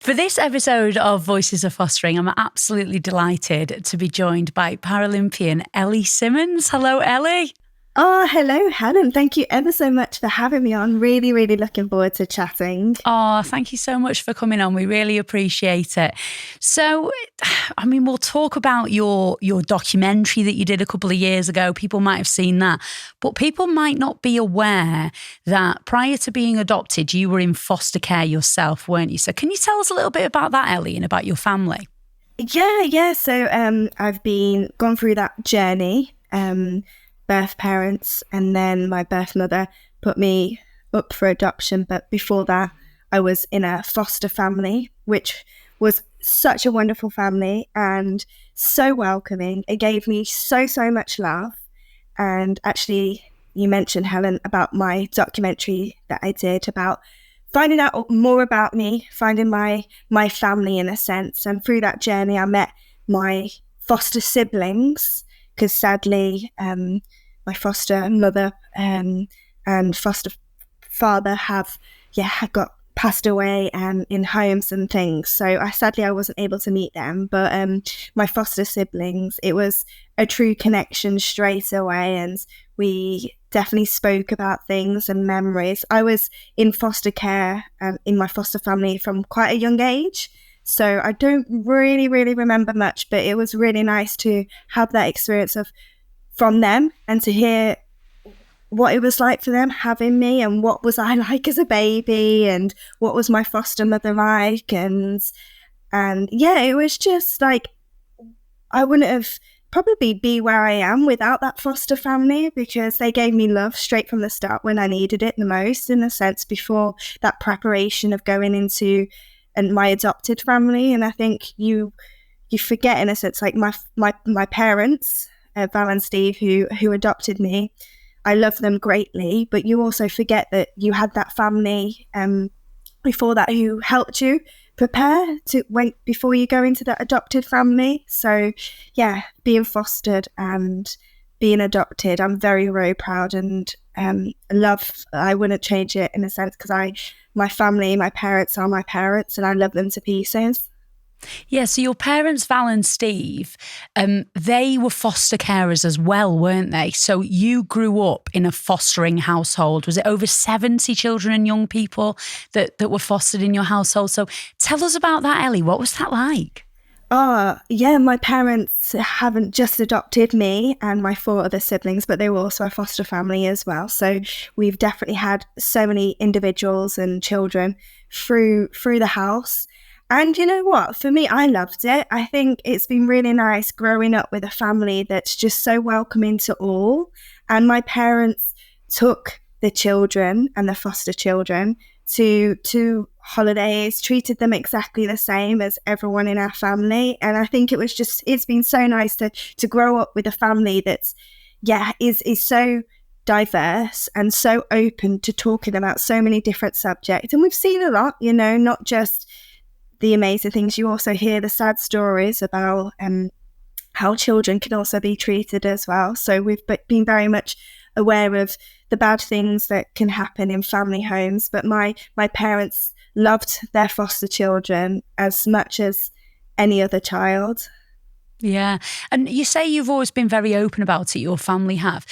For this episode of Voices of Fostering, I'm absolutely delighted to be joined by Paralympian Ellie Simmonds. Hello, Ellie. Oh, hello, Helen. Thank you ever so much for having me on. Really, really looking forward to chatting. Oh, thank you so much for coming on. We really appreciate it. So, we'll talk about your documentary that you did a couple of years ago. People might have seen that, but people might not be aware that prior to being adopted, you were in foster care yourself, weren't you? So can you tell us a little bit about that, Ellie, and about your family? Yeah. So I've gone through that journey. Birth parents, and then my birth mother put me up for adoption. But before that, I was in a foster family, which was such a wonderful family and so welcoming. It gave me so much love. And actually, you mentioned, Helen, about my documentary that I did about finding out more about me, finding my family in a sense. And through that journey, I met my foster siblings, because sadly, my foster mother and foster father had got passed away in homes and things. So I wasn't able to meet them. But my foster siblings, it was a true connection straight away, and we definitely spoke about things and memories. I was in foster care in my foster family from quite a young age. So I don't really remember much, but it was really nice to have that experience from them and to hear what it was like for them having me, and what was I like as a baby, and what was my foster mother like, and yeah, it was just like I wouldn't have probably be where I am without that foster family, because they gave me love straight from the start when I needed it the most, in a sense, before that preparation of going into my adopted family. And I think you forget, in a sense, like my parents, Val and Steve, who adopted me, I love them greatly, but you also forget that you had that family before that who helped you prepare to wait before you go into that adopted family. So yeah, being fostered and being adopted, I'm very proud, and I wouldn't change it, in a sense, because my family, my parents are my parents, and I love them to pieces. Yeah, so your parents, Val and Steve, they were foster carers as well, weren't they? So you grew up in a fostering household. Was it over 70 children and young people that were fostered in your household? So tell us about that, Ellie. What was that like? Oh, yeah, my parents haven't just adopted me and my 4 other siblings, but they were also a foster family as well. So we've definitely had so many individuals and children through the house. And you know what? For me, I loved it. I think it's been really nice growing up with a family that's just so welcoming to all. And my parents took the children and the foster children to holidays, treated them exactly the same as everyone in our family. And I think it's been so nice to grow up with a family that's, is so diverse and so open to talking about so many different subjects. And we've seen a lot, not just the amazing things. You also hear the sad stories about how children can also be treated as well. So we've been very much aware of the bad things that can happen in family homes. But my parents loved their foster children as much as any other child. Yeah. And you say you've always been very open about it, your family have.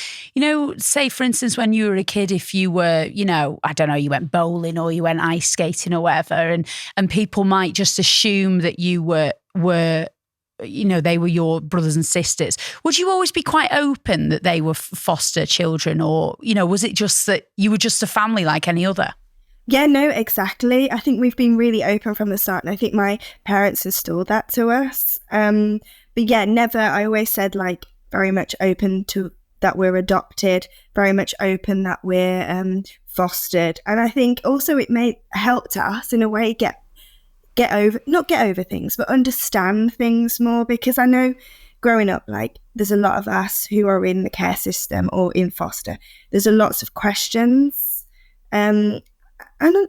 Say, for instance, when you were a kid, if you were, I don't know, you went bowling or you went ice skating or whatever, and people might just assume that you were they were your brothers and sisters. Would you always be quite open that they were foster children, or, was it just that you were just a family like any other? Yeah, no, exactly. I think we've been really open from the start, and I think my parents instilled that to us. But yeah, never, I always said, like, very much open to that we're adopted, very much open that we're fostered. And I think also it may help to us in a way not get over things, but understand things more, because I know growing up, like, there's a lot of us who are in the care system or in foster. There's a lots of questions and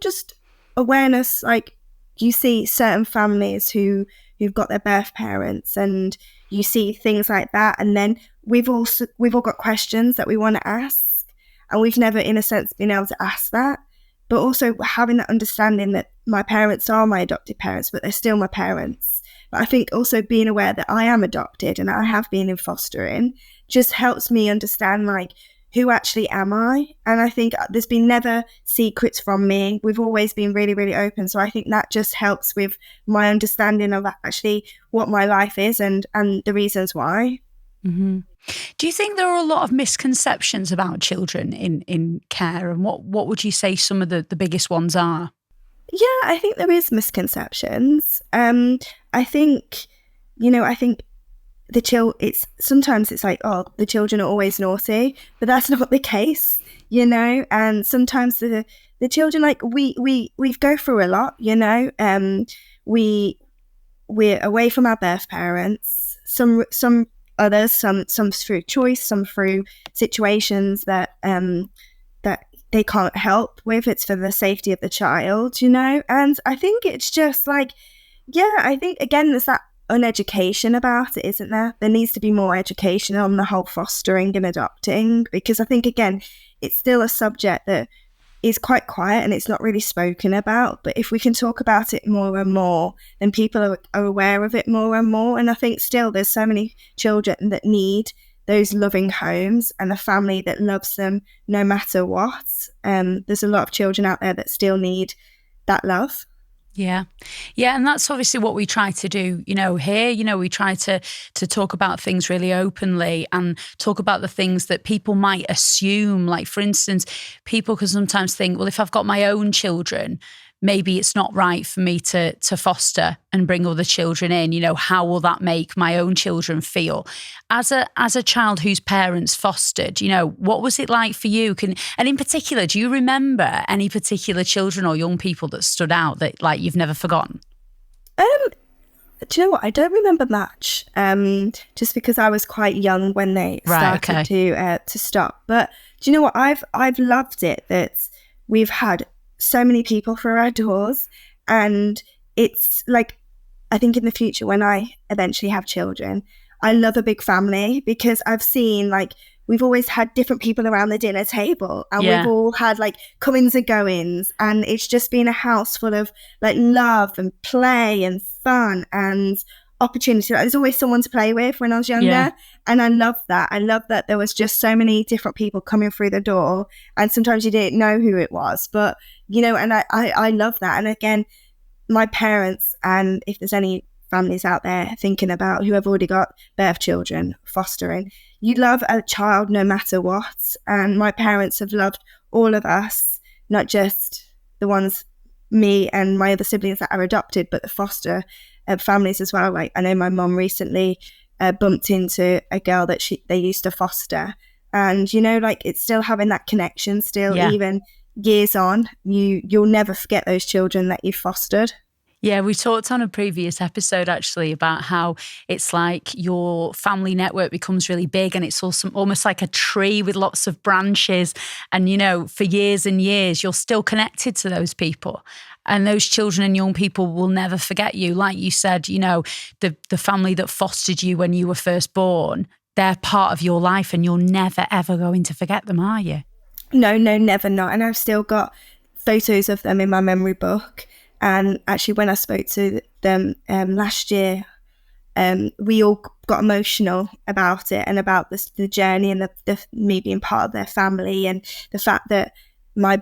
just awareness. Like, you see certain families who've got their birth parents, and you see things like that, and then we've all got questions that we want to ask, and we've never, in a sense, been able to ask that. but also having that understanding that my parents are my adopted parents, but they're still my parents. But I think also being aware that I am adopted and I have been in fostering just helps me understand like, who actually am I? And I think there's been never secrets from me. We've always been really, really open. So I think that just helps with my understanding of actually what my life is and the reasons why. Mm-hmm. Do you think there are a lot of misconceptions about children in care? And what would you say some of the biggest ones are? Yeah, I think there is misconceptions. I think, I think sometimes it's like, oh, the children are always naughty, but that's not the case, and sometimes the children, like we go through a lot, we're away from our birth parents, some others, some through choice, some through situations that they can't help with. It's for the safety of the child, and I think it's just like, yeah, I think again there's that uneducation about it, isn't there? There needs to be more education on the whole fostering and adopting, because I think again it's still a subject that is quite quiet and it's not really spoken about. But if we can talk about it more and more, then people are aware of it more and more. And I think still there's so many children that need those loving homes and a family that loves them no matter what. There's a lot of children out there that still need that love. Yeah. Yeah. And that's obviously what we try to do, here, we try to talk about things really openly and talk about the things that people might assume. Like, for instance, people can sometimes think, well, if I've got my own children, maybe it's not right for me to foster and bring other children in. How will that make my own children feel? As a child whose parents fostered, what was it like for you? And in particular, do you remember any particular children or young people that stood out that like you've never forgotten? Do you know what? I don't remember much, just because I was quite young when they started to stop. But do you know what? I've loved it that we've had so many people through our doors, and it's like, I think in the future when I eventually have children, I love a big family, because I've seen like we've always had different people around the dinner table, and we've all had like comings and goings, and it's just been a house full of like love and play and fun and opportunity. There's always someone to play with when I was younger, and I love that. I love that there was just so many different people coming through the door, and sometimes you didn't know who it was, but and I love that. And again, my parents, and if there's any families out there thinking about who have already got birth children, fostering, you love a child no matter what. And my parents have loved all of us, not just the ones, me and my other siblings that are adopted, but the foster families as well. Like, I know my mum recently bumped into a girl that they used to foster, and like it's still having that connection still, even years on. You'll never forget those children that you fostered. Yeah, we talked on a previous episode actually about how it's like your family network becomes really big, and it's also almost like a tree with lots of branches. And, for years and years, you're still connected to those people. And those children and young people will never forget you. Like you said, the family that fostered you when you were first born, they're part of your life, and you're never, ever going to forget them, are you? No, never not. And I've still got photos of them in my memory book. And actually, when I spoke to them last year, we all got emotional about it, and about the journey, and the me being part of their family, and the fact that my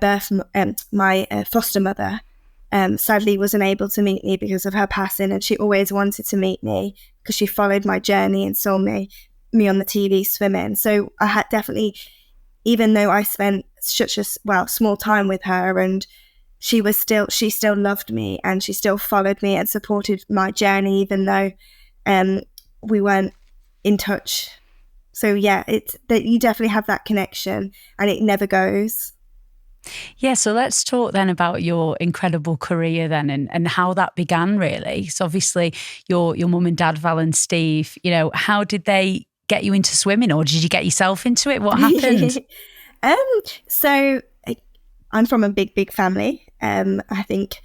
foster mother sadly wasn't able to meet me because of her passing, and she always wanted to meet me because she followed my journey and saw me on the TV swimming. So I had definitely, even though I spent such a small time with her, and she still loved me, and she still followed me and supported my journey, even though we weren't in touch. So yeah, it's that you definitely have that connection, and it never goes. Yeah, so let's talk then about your incredible career then, and how that began really. So obviously your mum and dad, Val and Steve, how did they get you into swimming, or did you get yourself into it? What happened? So I'm from a big family. I think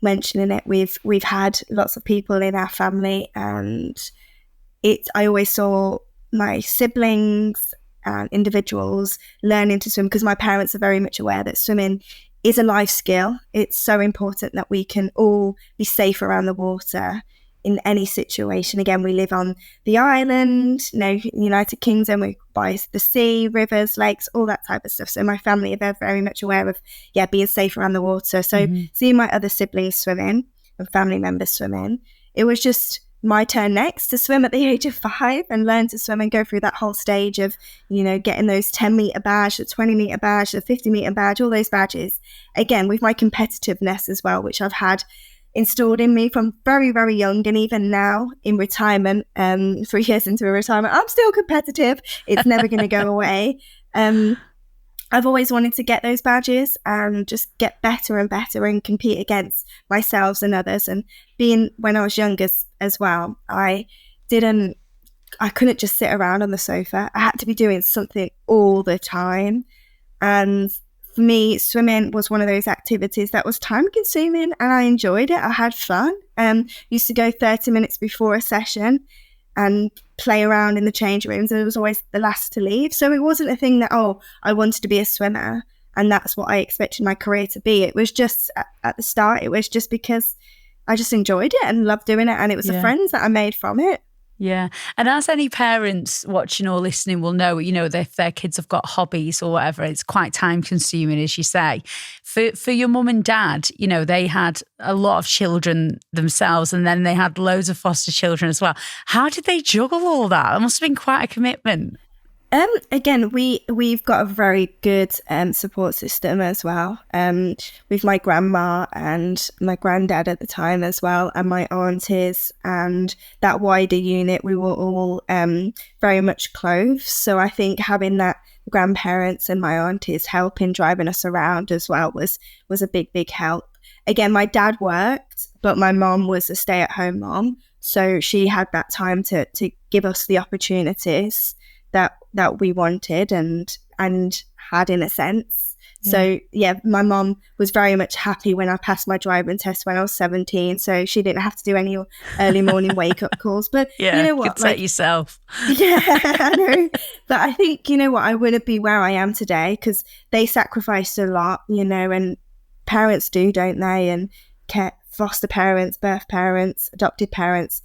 mentioning it, we've had lots of people in our family, and I always saw my siblings and individuals learning to swim, because my parents are very much aware that swimming is a life skill. It's so important that we can all be safe around the water in any situation. Again, we live on the island, United Kingdom, we're by the sea, rivers, lakes, all that type of stuff. So my family are very much aware of, being safe around the water. So seeing my other siblings swim in and family members swim in, it was just my turn next to swim at the age of 5 and learn to swim and go through that whole stage of, getting those 10-meter badge, the 20-meter badge, the 50-meter badge, all those badges. Again, with my competitiveness as well, which I've had installed in me from very, very young, and even now in retirement, 3 years into a retirement, I'm still competitive. It's never going to go away. I've always wanted to get those badges and just get better and better and compete against myself and others. And being when I was younger as well, I couldn't just sit around on the sofa. I had to be doing something all the time. And for me, swimming was one of those activities that was time consuming, and I enjoyed it. I had fun. Used to go 30 minutes before a session and play around in the change rooms, and it was always the last to leave. So it wasn't a thing that, I wanted to be a swimmer and that's what I expected my career to be. It was just at the start, it was just because I just enjoyed it and loved doing it, and it was the friends that I made from it. Yeah. And as any parents watching or listening will know, if their kids have got hobbies or whatever, it's quite time consuming, as you say. For your mum and dad, they had a lot of children themselves, and then they had loads of foster children as well. How did they juggle all that? It must have been quite a commitment. Again, we've got a very good support system as well, with my grandma and my granddad at the time as well, and my aunties, and that wider unit. We were all very much close. So I think having that grandparents and my aunties helping driving us around as well was a big help. Again, my dad worked, but my mom was a stay-at-home mom, so she had that time to give us the opportunities that we wanted and had, in a sense. So my mom was very much happy when I passed my driving test when I was 17, so she didn't have to do any early morning wake up calls. But you know what, good set yourself. Yeah, I know. But I think, I wouldn't be where I am today because they sacrificed a lot, and parents do, don't they? And foster parents, birth parents, adopted parents,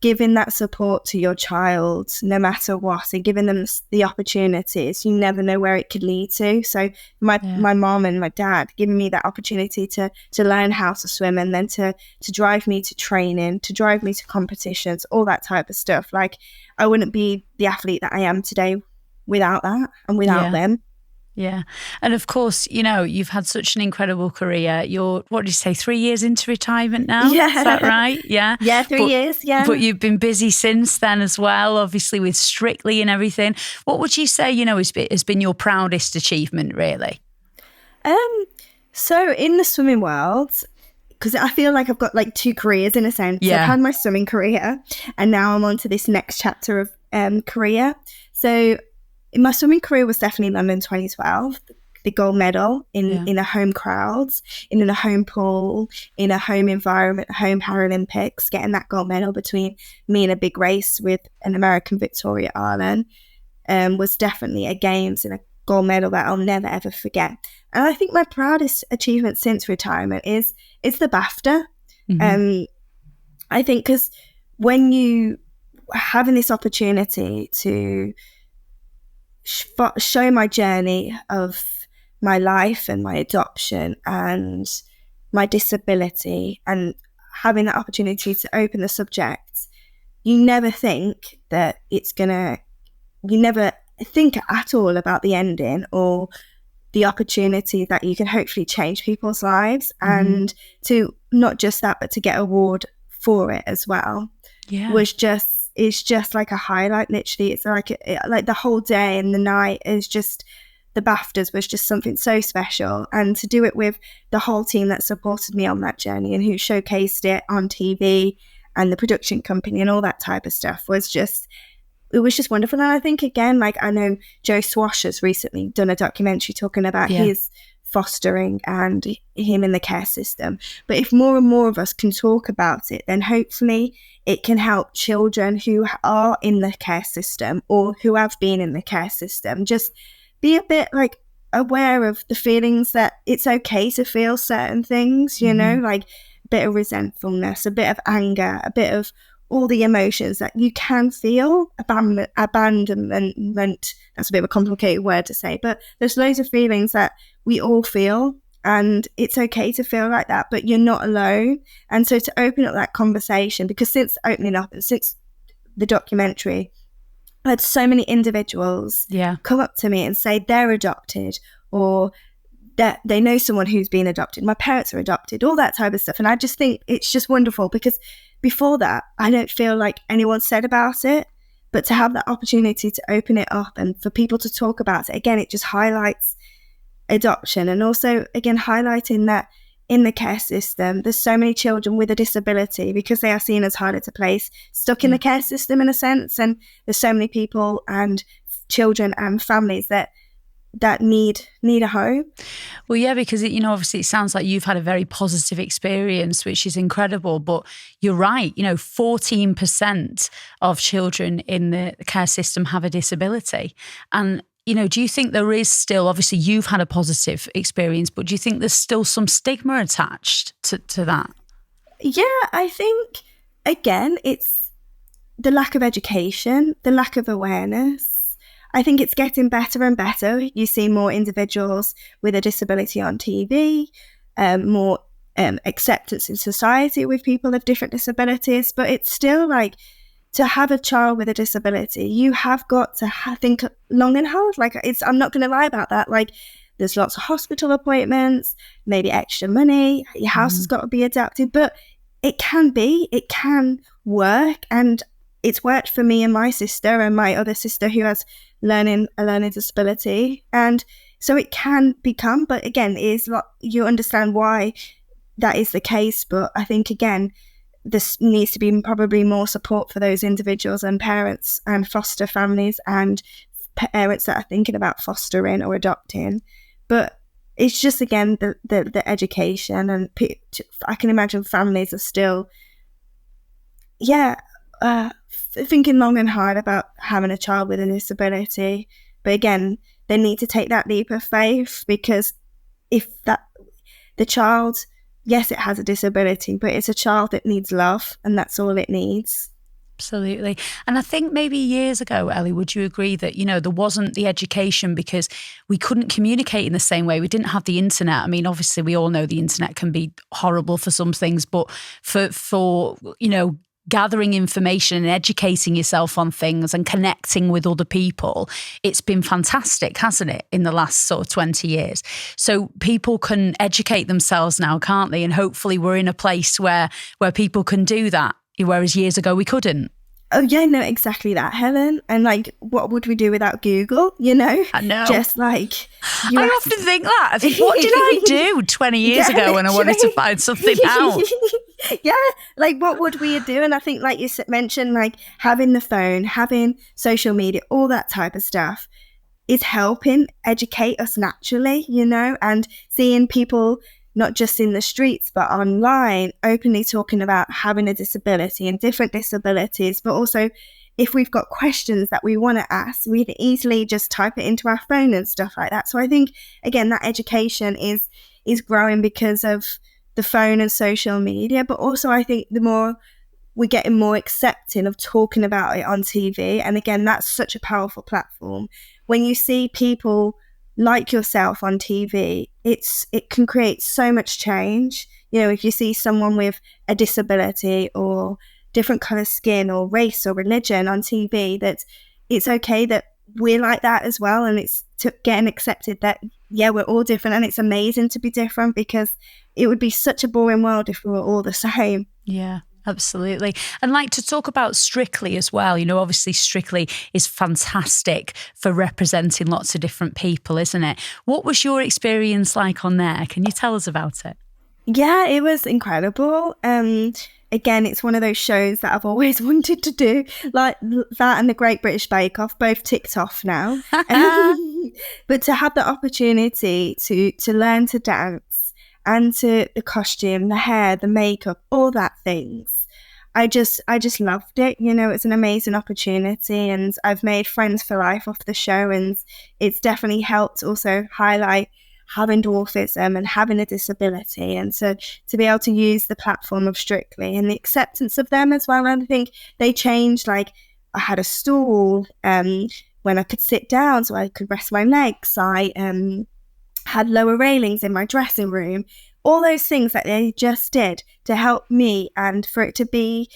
giving that support to your child no matter what, and giving them the opportunities. You never know where it could lead to. So my mom and my dad giving me that opportunity to learn how to swim, and then to drive me to training, to drive me to competitions, all that type of stuff. Like, I wouldn't be the athlete that I am today without that and without them. Yeah. And of course, you've had such an incredible career. You're, what did you say, 3 years into retirement now? Yeah. Is that right? Yeah. Yeah, 3 years, yeah. But you've been busy since then as well, obviously with Strictly and everything. What would you say, has been your proudest achievement, really? So in the swimming world, because I feel like I've got like 2 careers in a sense. Yeah. I've had my swimming career, and now I'm on to this next chapter of career. So my swimming career was definitely London 2012, the gold medal in a home crowd, in a home pool, in a home environment, home Paralympics, getting that gold medal between me and a big race with an American Victoria Ireland, was definitely a games and a gold medal that I'll never ever forget. And I think my proudest achievement since retirement is the BAFTA. Mm-hmm. I think because when you having this opportunity to show my journey of my life and my adoption and my disability, and having that opportunity to open the subject, you never think that you never think at all about the ending or the opportunity that you can hopefully change people's lives. And to not just that, but to get an award for it as well it's just like a highlight. Literally, it's like the whole day and the night is just, the BAFTAs was just something so special. And to do it with the whole team that supported me on that journey and who showcased it on TV and the production company and all that type of stuff was just wonderful. And I think, again, like, I know Joe Swash has recently done a documentary talking about his fostering and him in the care system. But if more and more of us can talk about it, then hopefully it can help children who are in the care system or who have been in the care system just be a bit like aware of the feelings that it's okay to feel certain things, you know, like a bit of resentfulness, a bit of anger, a bit of all the emotions that you can feel. Abandonment, that's a bit of a complicated word to say, but there's loads of feelings that we all feel, and it's okay to feel like that, but you're not alone. And so to open up that conversation, because since opening up and since the documentary, I had so many individuals come up to me and say they're adopted, or that they know someone who's been adopted. My parents are adopted, all that type of stuff. And I just think it's just wonderful, because before that, I don't feel like anyone said about it. But to have that opportunity to open it up and for people to talk about it, again, it just highlights adoption. And also, again, highlighting that in the care system, there's so many children with a disability, because they are seen as harder to place, stuck in the care system in a sense. And there's so many people and children and families that need a home. Well, yeah, because obviously it sounds like you've had a very positive experience, which is incredible. But you're right, 14% of children in the care system have a disability. And do you think there is still, obviously you've had a positive experience, but do you think there's still some stigma attached to that? Yeah, I think, again, it's the lack of education, the lack of awareness. I think it's getting better and better. You see more individuals with a disability on TV, more acceptance in society with people with different disabilities, but it's still like, to have a child with a disability, you have got to think long and hard. Like, I'm not going to lie about that. Like, there's lots of hospital appointments, maybe extra money. Your house has got to be adapted, but it can work. And it's worked for me and my sister and my other sister who has a learning disability. And so it can become, but again, you understand why that is the case. But I think, again, this needs to be probably more support for those individuals and parents and foster families and parents that are thinking about fostering or adopting. But it's just, again, the education, and I can imagine families are still, thinking long and hard about having a child with a disability. But again, they need to take that leap of faith, because if the child, yes, it has a disability, but it's a child that needs love, and that's all it needs. Absolutely. And I think maybe years ago, Ellie, would you agree that, there wasn't the education because we couldn't communicate in the same way? We didn't have the internet. I mean, obviously, we all know the internet can be horrible for some things, but for gathering information and educating yourself on things and connecting with other people, it's been fantastic, hasn't it, in the last sort of 20 years? So people can educate themselves now, can't they? And hopefully we're in a place where people can do that, whereas years ago we couldn't. Oh, yeah, no, exactly that, Helen. And like, what would we do without Google, I know. Just like... I often think that. I think, what did I do 20 years ago when I wanted to find something out? Yeah, like, what would we do? And I think, like you mentioned, like, having the phone, having social media, all that type of stuff is helping educate us naturally, and seeing people not just in the streets, but online, openly talking about having a disability and different disabilities. But also, if we've got questions that we want to ask, we can easily just type it into our phone and stuff like that. So I think, again, that education is growing because of the phone and social media. But also, I think the more we're getting more accepting of talking about it on TV. And again, that's such a powerful platform. When you see people like yourself on TV, it can create so much change. If you see someone with a disability or different colour skin or race or religion on TV, that it's okay that we're like that as well, and it's getting accepted that, yeah, we're all different, and it's amazing to be different, because it would be such a boring world if we were all the same. Yeah. Absolutely. And like, to talk about Strictly as well, obviously Strictly is fantastic for representing lots of different people, isn't it? What was your experience like on there? Can you tell us about it? Yeah, it was incredible. Again, it's one of those shows that I've always wanted to do, like that and the Great British Bake Off, both ticked off now. But to have the opportunity to learn to dance, and to the costume, the hair, the makeup, all that things, I just loved it. You know, it's an amazing opportunity, and I've made friends for life off the show, and it's definitely helped also highlight having dwarfism and having a disability, and so to be able to use the platform of Strictly and the acceptance of them as well. And I think they changed, like I had a stool when I could sit down so I could rest my legs. I had lower railings in my dressing room. All those things that they just did to help me and for it to be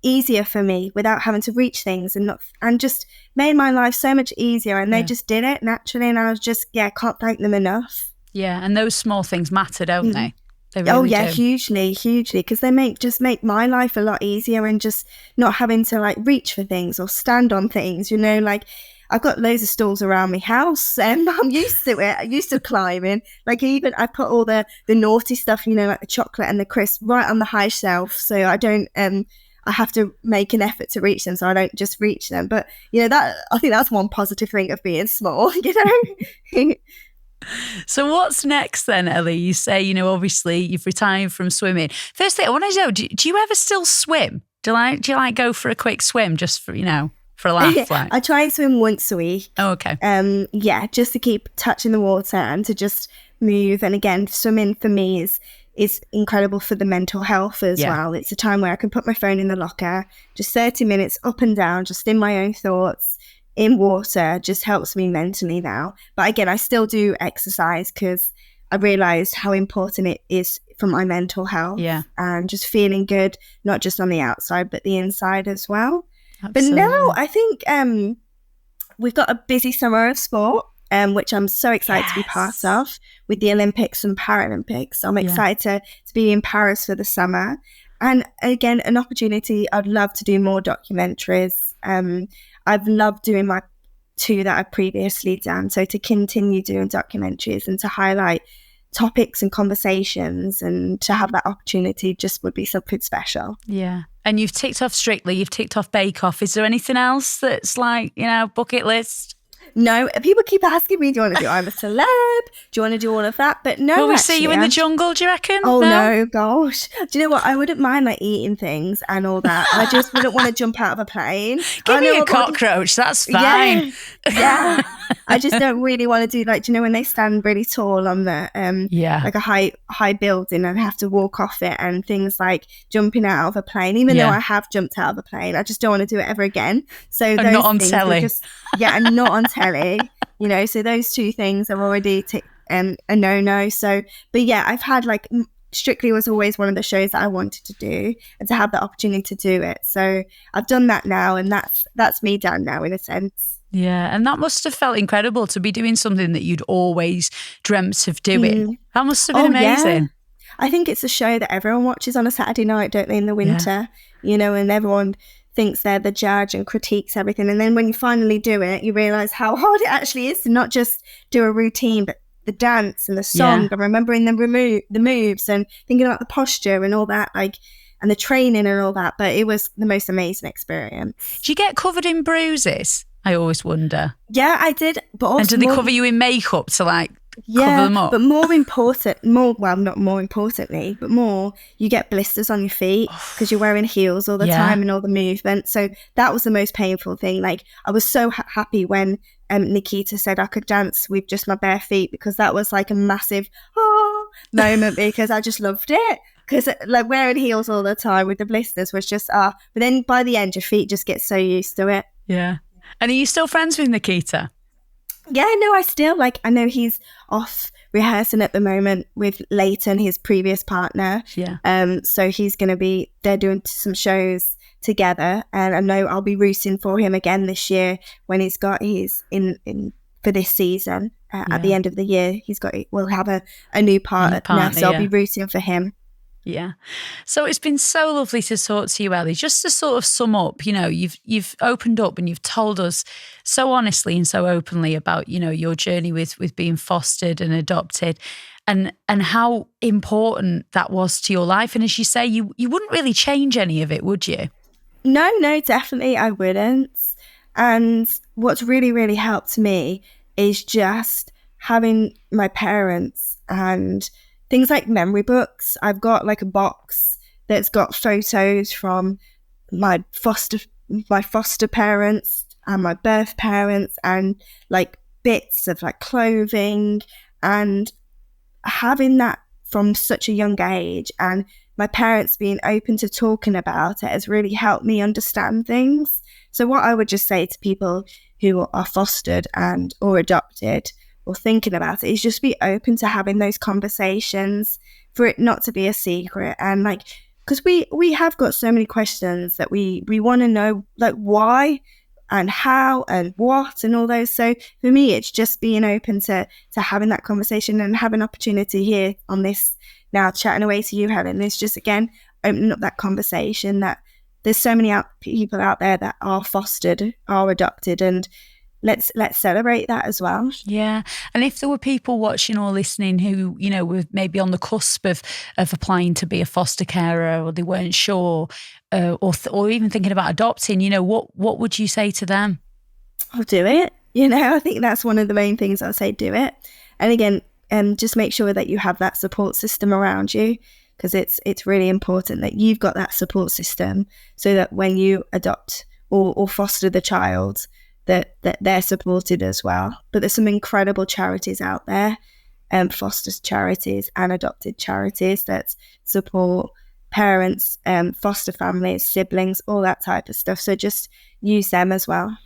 easier for me without having to reach things, and just made my life so much easier. And they just did it naturally, and I was just, can't thank them enough. Yeah, and those small things matter, don't they? They really do. Hugely, because they make my life a lot easier, and just not having to like reach for things or stand on things, you know, like I've got loads of stools around my house and I'm used to it. I'm used to climbing. Like even I put all the naughty stuff, you know, like the chocolate and the crisps right on the high shelf. So I don't, I have to make an effort to reach them. So I don't just reach them. But, you know, I think that's one positive thing of being small, you know. So what's next then, Ellie? You say, you know, obviously you've retired from swimming. Firstly, I want to know, do you ever still swim? Do you like go for a quick swim just for, you know, for a laugh? Like? I try and swim once a week. Oh, okay. Just to keep touching the water and to just move. And again, swimming for me is incredible for the mental health as well. It's a time where I can put my phone in the locker, just 30 minutes up and down, just in my own thoughts, in water, just helps me mentally now. But again, I still do exercise because I realised how important it is for my mental health and just feeling good, not just on the outside, but the inside as well. Absolutely. But now I think we've got a busy summer of sport, which I'm so excited to be part of with the Olympics and Paralympics. So I'm excited to be in Paris for the summer. And again, an opportunity, I'd love to do more documentaries. I've loved doing my 2 that I've previously done. So to continue doing documentaries and to highlight topics and conversations and to have that opportunity just would be something special. Yeah. And you've ticked off Strictly, you've ticked off Bake Off. Is there anything else that's like, you know, bucket list? No, people keep asking me, do you want to do I'm a Celeb? Do you want to do all of that? But no, will we see you in the jungle, do you reckon? Oh, no, gosh. Do you know what? I wouldn't mind like eating things and all that. I just wouldn't want to jump out of a plane. Give me a cockroach, that's fine. Yeah. I just don't really want to do like, do you know when they stand really tall on the like a high building and have to walk off it and things like jumping out of a plane, even though I have jumped out of a plane, I just don't want to do it ever again. So and those not on things telly. And not on telly, you know, so those 2 things are already a no. So, but yeah, I've had like Strictly was always one of the shows that I wanted to do and to have the opportunity to do it. So I've done that now, and that's me done now in a sense. Yeah, and that must have felt incredible to be doing something that you'd always dreamt of doing. That must have been amazing. Yeah. I think it's a show that everyone watches on a Saturday night, don't they, in the winter, you know, and everyone thinks they're the judge and critiques everything. And then when you finally do it, you realise how hard it actually is to not just do a routine, but the dance and the song and remembering the moves and thinking about the posture and all that, like, and the training and all that. But it was the most amazing experience. Do you get covered in bruises? I always wonder. Yeah, I did. But also and do they cover you in makeup to like cover them up? But not more importantly, but more, you get blisters on your feet because you're wearing heels all the time and all the movement. So that was the most painful thing. Like I was so happy when Nikita said I could dance with just my bare feet, because that was like a massive moment because I just loved it. Because like wearing heels all the time with the blisters was just but then by the end your feet just get so used to it. Yeah. And are you still friends with Nikita? Yeah, no, I know he's off rehearsing at the moment with Leighton, his previous partner. Yeah. So they're doing some shows together, and I know I'll be rooting for him again this year when he's in for this season. At the end of the year, we'll have a new partner, so I'll be rooting for him. Yeah. So it's been so lovely to talk to you, Ellie. Just to sort of sum up, you know, you've opened up and you've told us so honestly and so openly about, you know, your journey with being fostered and adopted and how important that was to your life. And as you say, you wouldn't really change any of it, would you? No, definitely I wouldn't. And what's really, really helped me is just having my parents and things like memory books. I've got like a box that's got photos from my foster parents and my birth parents, and like bits of like clothing, and having that from such a young age, and my parents being open to talking about it has really helped me understand things. So what I would just say to people who are fostered and or adopted or thinking about it is just be open to having those conversations, for it not to be a secret. And like, because we have got so many questions that we want to know, like why and how and what and all those. So for me, it's just being open to having that conversation and have an opportunity here on this now, chatting away to you, Helen. It's just, again, opening up that conversation, that there's so many people out there that are fostered, are adopted, and let's celebrate that as well. Yeah. And if there were people watching or listening who, you know, were maybe on the cusp of applying to be a foster carer, or they weren't sure, or even thinking about adopting, you know, what would you say to them? I'll do it. You know, I think that's one of the main things. I'll say do it. And again, just make sure that you have that support system around you, because it's really important that you've got that support system, so that when you adopt or foster the child, that they're supported as well. But there's some incredible charities out there, foster charities and adopted charities that support parents, foster families, siblings, all that type of stuff. So just use them as well.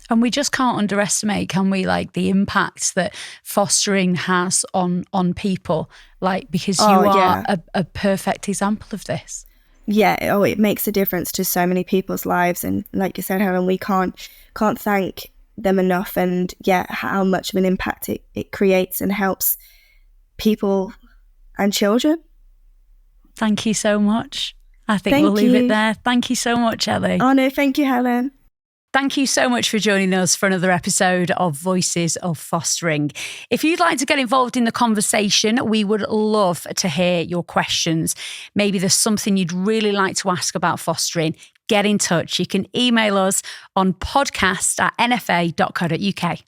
And we just can't underestimate, can we, like the impact that fostering has on people, like, because you are a perfect example of this. Yeah, it makes a difference to so many people's lives. And like you said, Helen, we can't thank them enough, and how much of an impact it creates and helps people and children. Thank you so much. I think we'll leave it there. Thank you so much, Ellie. Oh no, thank you, Helen. Thank you so much for joining us for another episode of Voices of Fostering. If you'd like to get involved in the conversation, we would love to hear your questions. Maybe there's something you'd really like to ask about fostering. Get in touch. You can email us on podcast@nfa.co.uk.